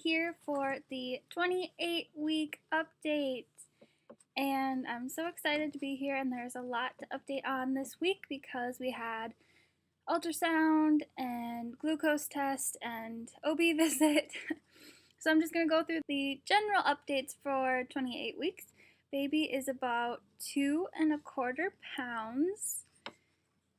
Here for the 28-week update, and I'm so excited to be here, and there's a lot to update on this week because we had ultrasound and glucose test and OB visit. So I'm just going to go through the general updates for 28 weeks. Baby is about 2¼ pounds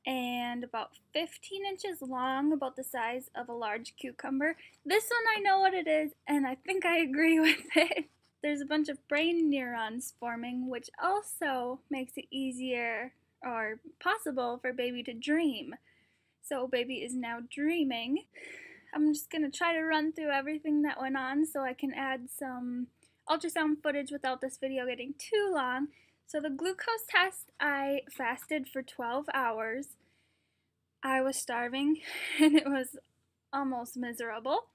and about 15 inches long, about the size of a large cucumber. This one I know what it is, and I think I agree with it. There's a bunch of brain neurons forming, which also makes it easier or possible for baby to dream. So baby is now dreaming. I'm just going to try to run through everything that went on so I can add some ultrasound footage without this video getting too long. So the glucose test, I fasted for 12 hours. I was starving and it was almost miserable.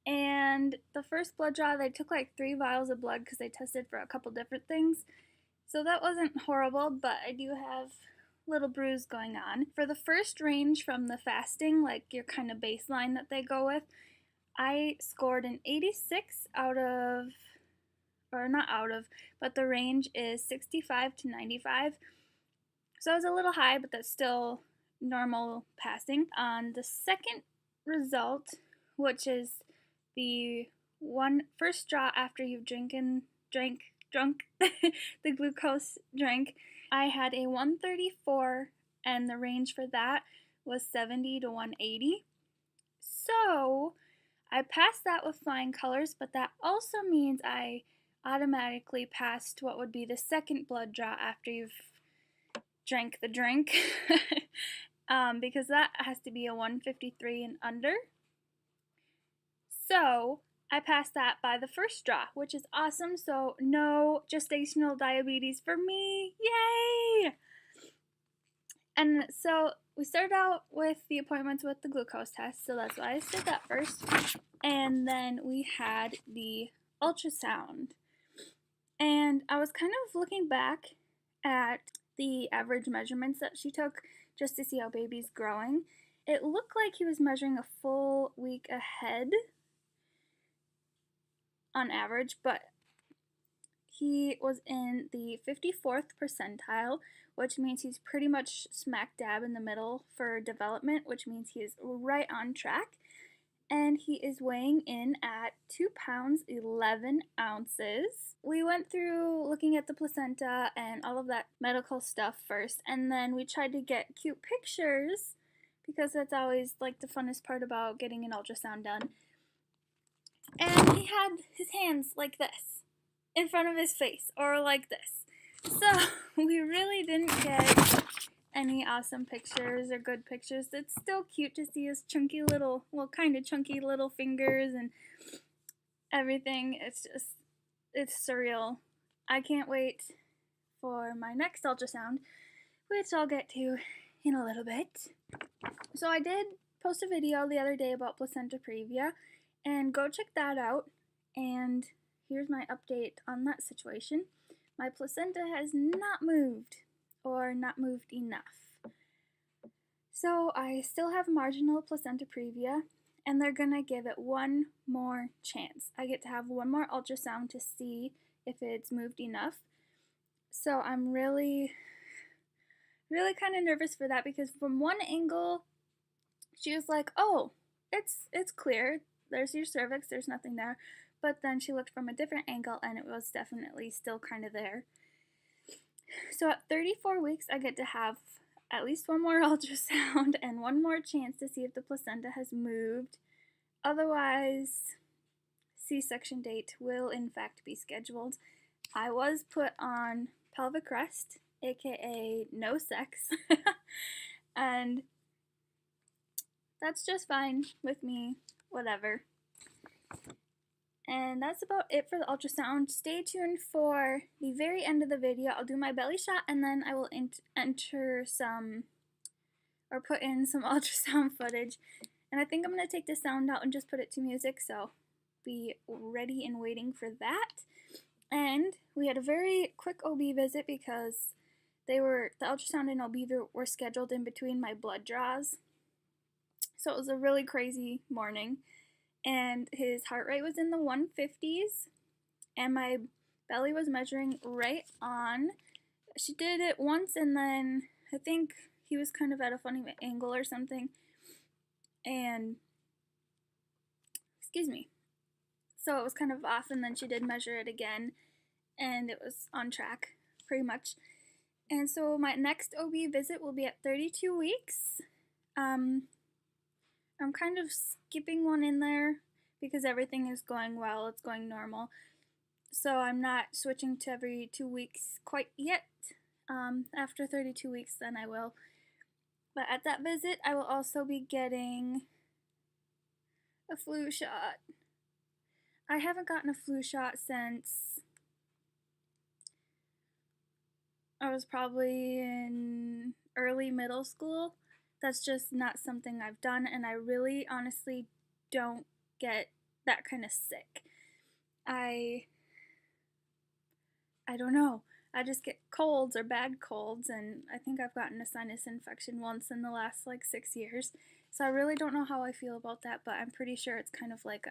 And the first blood draw, they took like 3 vials of blood because they tested for a couple different things. So that wasn't horrible, but I do have a little bruise going on. For the first range from the fasting, like your kind of baseline that they go with, I scored an 86 but the range is 65 to 95. So I was a little high, but that's still normal passing. On the second result, which is the first draw after you've drunk the glucose drink, I had a 134, and the range for that was 70 to 180. So I passed that with flying colors, but that also means I automatically passed what would be the second blood draw after you've drank the drink because that has to be a 153 and under. So I passed that by the first draw, which is awesome. So no gestational diabetes for me. Yay! And so we started out with the appointments with the glucose test, so that's why I did that first. And then we had the ultrasound. And I was kind of looking back at the average measurements that she took just to see how baby's growing. It looked like he was measuring a full week ahead on average, but he was in the 54th percentile, which means he's pretty much smack dab in the middle for development, which means he is right on track. And he is weighing in at 2 pounds 11 ounces. We went through looking at the placenta and all of that medical stuff first, and then we tried to get cute pictures because that's always like the funnest part about getting an ultrasound done. And he had his hands like this in front of his face, or like this. So we really didn't get any awesome pictures or good pictures. It's still cute to see his chunky little, kind of chunky little fingers and everything. It's surreal. I can't wait for my next ultrasound, which I'll get to in a little bit. So I did post a video the other day about placenta previa, and go check that out. And here's my update on that situation. My placenta has not moved, or not moved enough. So I still have marginal placenta previa, and they're gonna give it one more chance. I get to have one more ultrasound to see if it's moved enough. So I'm really kind of nervous for that, because from one angle she was like, oh, it's clear, there's your cervix, there's nothing there. But then she looked from a different angle and it was definitely still kind of there. So at 34 weeks, I get to have at least one more ultrasound and one more chance to see if the placenta has moved. Otherwise, C-section date will in fact be scheduled. I was put on pelvic rest, aka no sex, and that's just fine with me, whatever. And that's about it for the ultrasound. Stay tuned for the very end of the video. I'll do my belly shot and then I will enter some, or put in some ultrasound footage. And I think I'm going to take the sound out and just put it to music, so be ready and waiting for that. And we had a very quick OB visit because the ultrasound and OB were scheduled in between my blood draws. So it was a really crazy morning. And his heart rate was in the 150s, and my belly was measuring right on. She did it once, and then I think he was kind of at a funny angle or something, and, excuse me, so it was kind of off, and then she did measure it again, and it was on track, pretty much. And so my next OB visit will be at 32 weeks. I'm kind of skipping one in there because everything is going well, it's going normal. So I'm not switching to every 2 weeks quite yet. After 32 weeks then I will. But at that visit I will also be getting a flu shot. I haven't gotten a flu shot since I was probably in early middle school. That's just not something I've done, and I really honestly don't get that kind of sick. I don't know. I just get colds or bad colds, and I think I've gotten a sinus infection once in the last like 6 years. So I really don't know how I feel about that, but I'm pretty sure it's kind of like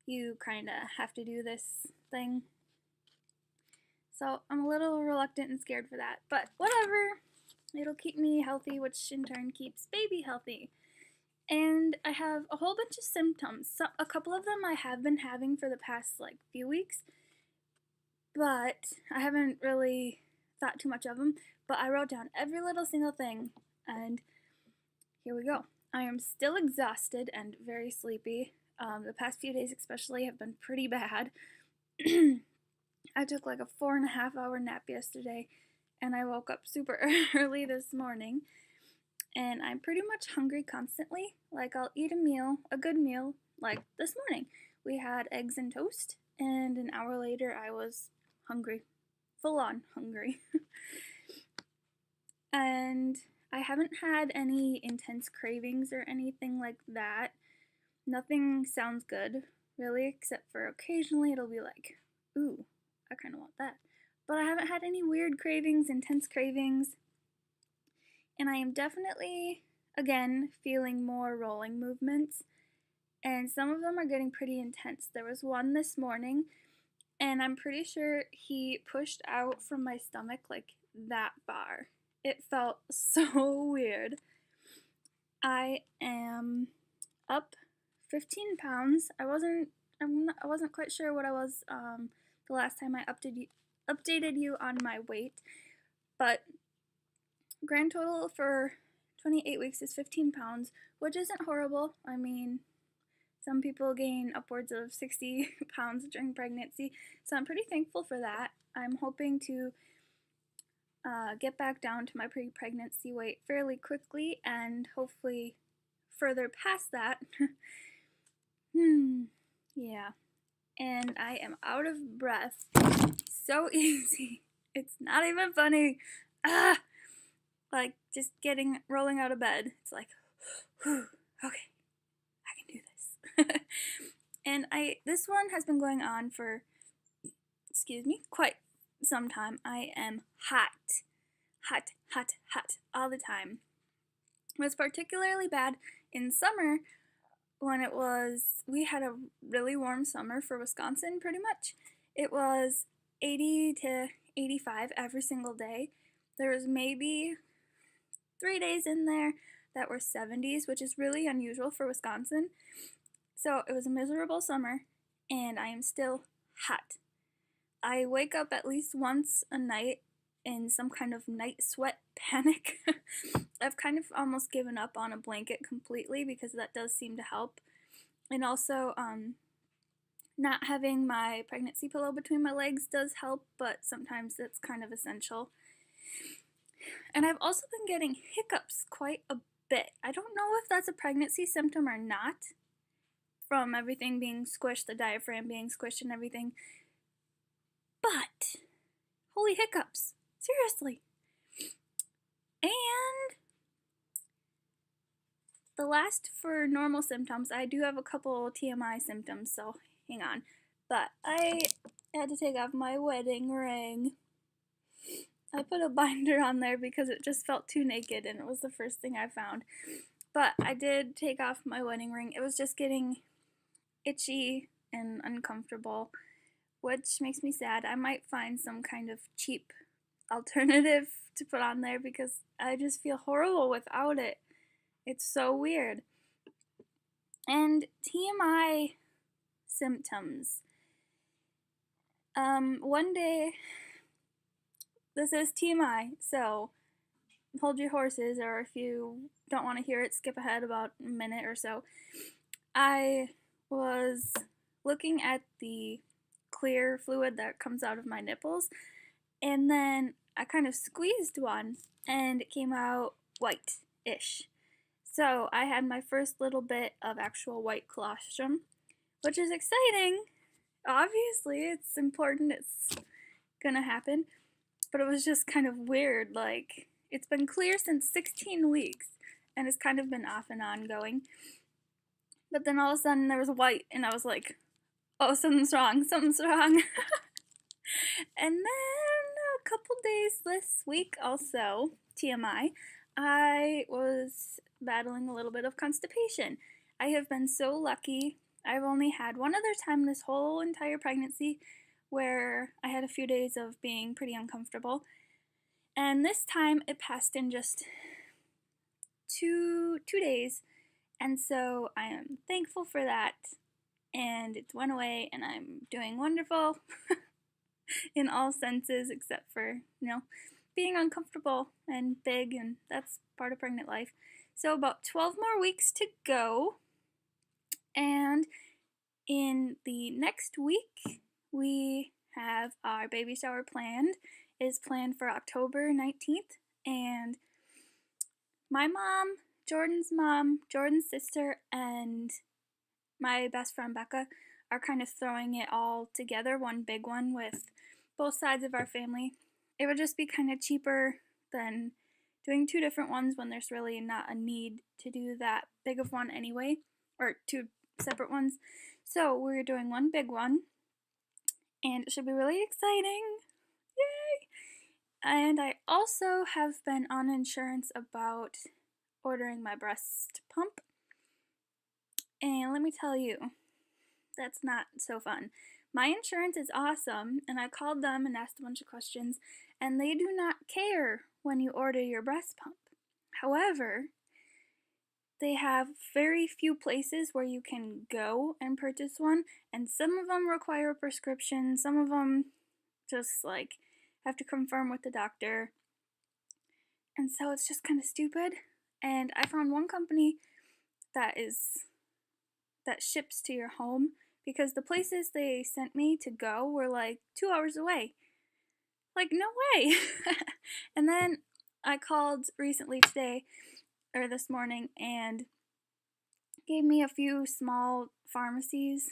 you kind of have to do this thing. So I'm a little reluctant and scared for that, but whatever. It'll keep me healthy, which in turn keeps baby healthy. And I have a whole bunch of symptoms. So a couple of them I have been having for the past like few weeks, but I haven't really thought too much of them. But I wrote down every little single thing, and here we go. I am still exhausted and very sleepy. The past few days especially have been pretty bad. I took like a 4.5-hour nap yesterday, and I woke up super early this morning, and I'm pretty much hungry constantly. Like, I'll eat a good meal, like this morning. We had eggs and toast, and an hour later I was hungry, full on hungry. And I haven't had any intense cravings or anything like that. Nothing sounds good, really, except for occasionally it'll be like, ooh, I kind of want that. But I haven't had any weird cravings, intense cravings, and I am definitely, again, feeling more rolling movements, and some of them are getting pretty intense. There was one this morning, and I'm pretty sure he pushed out from my stomach like that far. It felt so weird. I am up 15 pounds. I wasn't quite sure what I was the last time I updated you on my weight, but grand total for 28 weeks is 15 pounds, which isn't horrible. I mean, some people gain upwards of 60 pounds during pregnancy, so I'm pretty thankful for that. I'm hoping to get back down to my pre-pregnancy weight fairly quickly and hopefully further past that. Yeah. And I am out of breath so easy. It's not even funny. Like just rolling out of bed. It's like, whew, okay, I can do this. And this one has been going on for, excuse me, quite some time. I am hot all the time. It was particularly bad in summer when we had a really warm summer for Wisconsin, pretty much. It was 80 to 85 every single day. There was maybe 3 days in there that were 70s, which is really unusual for Wisconsin. So it was a miserable summer, and I am still hot. I wake up at least once a night in some kind of night sweat panic. I've kind of almost given up on a blanket completely because that does seem to help. And also, not having my pregnancy pillow between my legs does help, but sometimes it's kind of essential. And I've also been getting hiccups quite a bit. I don't know if that's a pregnancy symptom or not. from everything being squished, the diaphragm being squished and everything. But, holy hiccups, seriously. And the last for normal symptoms, I do have a couple TMI symptoms, so hang on. But I had to take off my wedding ring. I put a binder on there because it just felt too naked and it was the first thing I found. But I did take off my wedding ring. It was just getting itchy and uncomfortable, which makes me sad. I might find some kind of cheap alternative to put on there because I just feel horrible without it. It's so weird. And TMI symptoms. One day, this is TMI, so hold your horses, or if you don't want to hear it, skip ahead about a minute or so. I was looking at the clear fluid that comes out of my nipples, and then I kind of squeezed one, and it came out white-ish. So I had my first little bit of actual white colostrum, which is exciting. Obviously, it's important, it's gonna happen, but it was just kind of weird. Like, it's been clear since 16 weeks, and it's kind of been off and on going. But then all of a sudden there was white, and I was like, oh, something's wrong, something's wrong. And then a couple days this week also, TMI, I was battling a little bit of constipation. I have been so lucky. I've only had one other time this whole entire pregnancy where I had a few days of being pretty uncomfortable. And this time it passed in just two days. And so I am thankful for that. And it went away and I'm doing wonderful in all senses except for, being uncomfortable and big, and that's part of pregnant life. So about 12 more weeks to go. And in the next week, we have our baby shower planned. It's planned for October 19th. And my mom, Jordan's sister, and my best friend Becca are kind of throwing it all together, one big one with both sides of our family. It would just be kind of cheaper than doing two different ones when there's really not a need to do that big of one anyway, or two separate ones. So we're doing one big one, and it should be really exciting. Yay! And I also have been on insurance about ordering my breast pump. And let me tell you, that's not so fun. My insurance is awesome, and I called them and asked a bunch of questions, and they do not care when you order your breast pump. However, they have very few places where you can go and purchase one, and some of them require a prescription, some of them just have to confirm with the doctor, and so it's just kind of stupid. And I found one company that ships to your home, because the places they sent me to go were 2 hours away. No way! And then I called recently this morning, and gave me a few small pharmacies,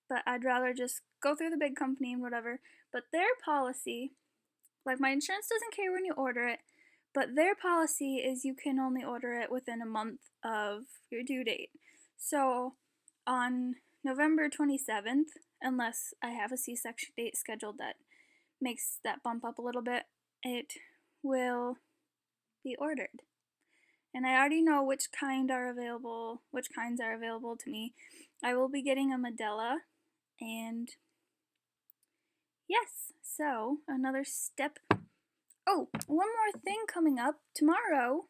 but I'd rather just go through the big company and whatever. But their policy, my insurance doesn't care when you order it, but their policy is you can only order it within a month of your due date. So on November 27th, unless I have a C-section date scheduled that makes that bump up a little bit, it will be ordered. And I already know which kinds are available to me. I will be getting a Medela, and yes, so another step. Oh, one more thing coming up tomorrow.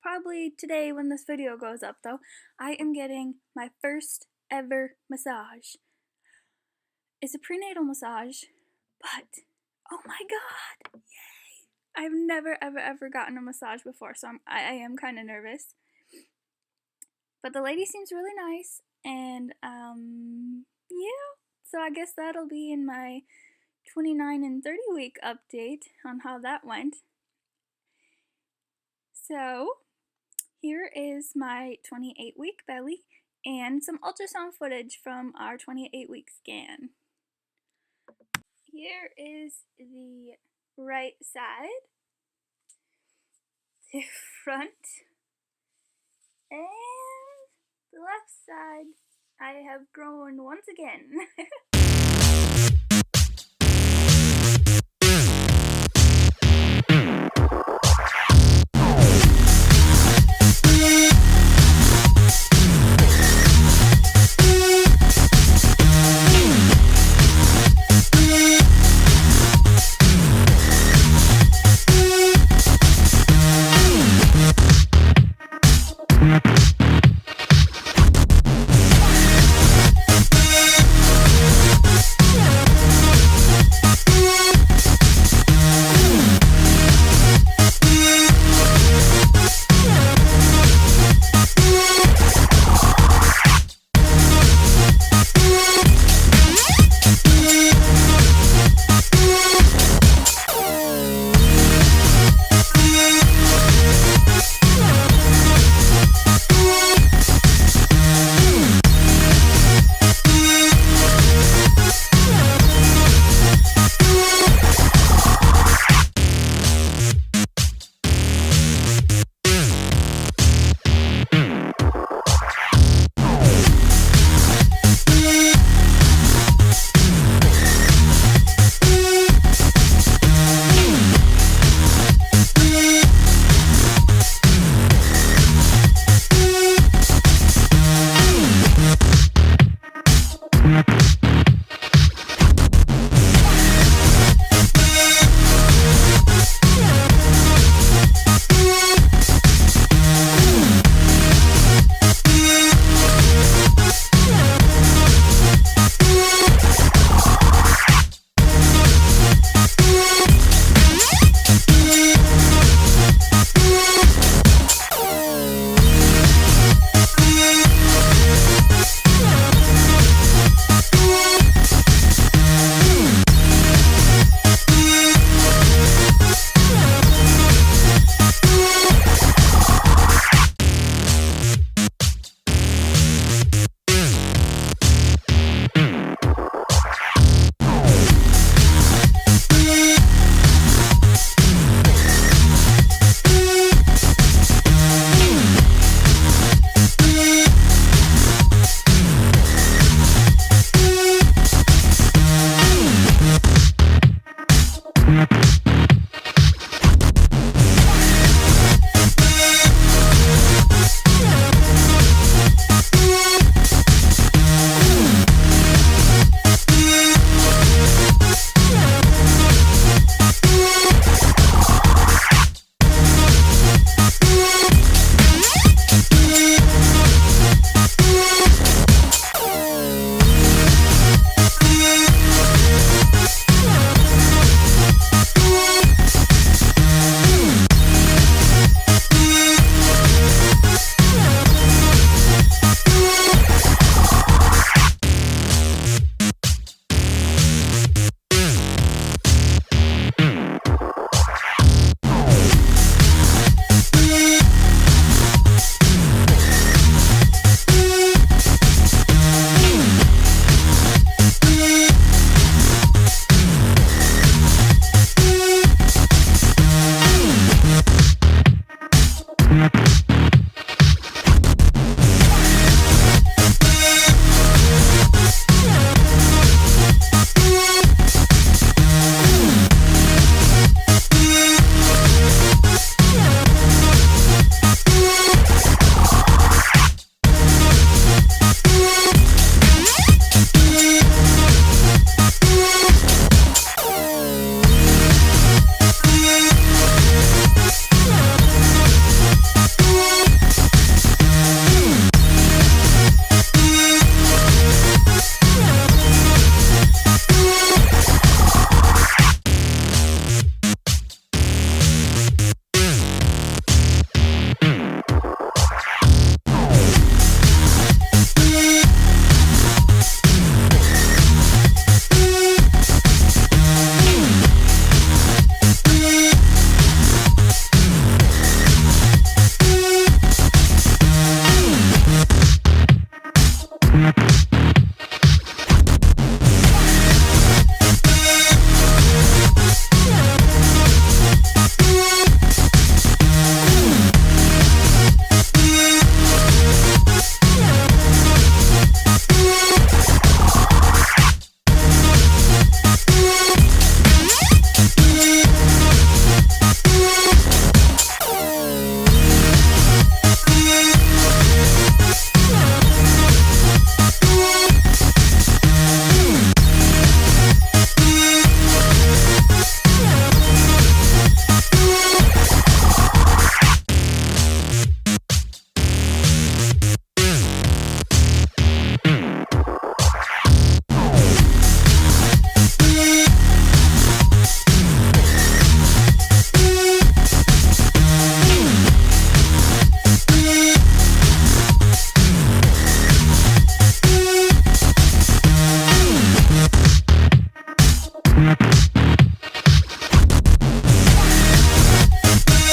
Probably today when this video goes up though, I am getting my first ever massage. It's a prenatal massage, but oh my god, yay! I've never ever gotten a massage before, so I am kind of nervous. But the lady seems really nice, and yeah, so I guess that'll be in my 29 and 30 week update on how that went. So here is my 28 week belly, and some ultrasound footage from our 28-week scan. Here is the right side, the front, and the left side. I have grown once again.